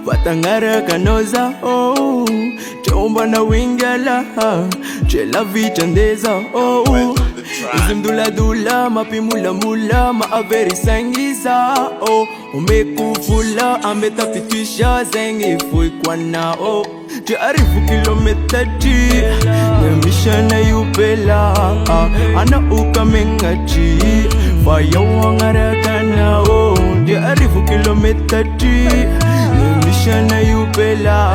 watangara kanoza chomba na wingala chela vichandeza izimdula dula mapimula mula maaveri sangiza umekufula ambetapitisha zengi fui kwa nao Jarifu kilomita ji Nemishana yupela Ana uka mengaji Faya wangaraga nao Jarifu kilomita ji Nemishana yupela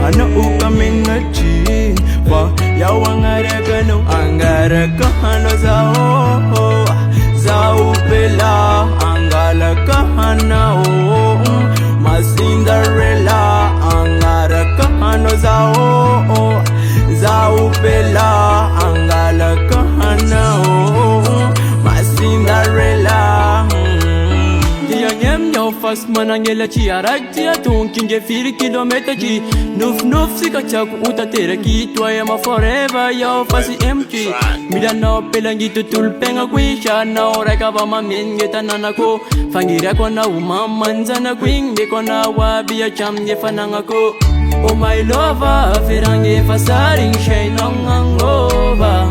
Ana uka mengaji Faya wangaraga nao Angaraga hano zao Zao pela Angalaka hanao Masindarela Angaraka hano zao Zao pela Angalaka hanao Masindarela Yanyem nyo fast manangela chiarak tia tunkinge 4 kilometer ji Nuf nuf sika chaku utatera ki Tuayama forever yo fasi empty Mida no pelangi tutulpenga kwisha Na oreka vama mingeta nanako Fangira kwa na umamanzana kwinge kwa na wabia chamge fanangako Oh my lover, firange fasaring shay nangangova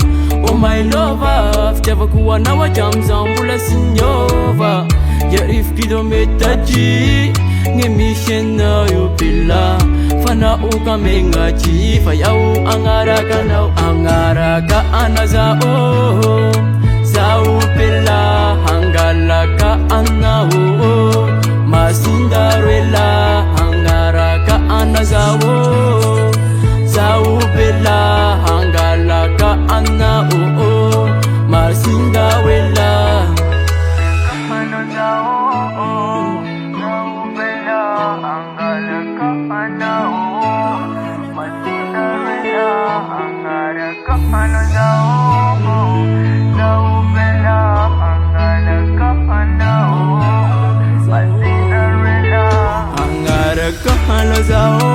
Oh my lover, fteva kuwa na wachamzambula sinyova Yarif kilometer ji Ngemishen na yupila Fana uka mengaji Fayau angaraka na angaraka anazao Zao pila Hangalaka anao Masindarela Hangaraka anazao Zao pila Hangalaka anao Masindarela Kahana zao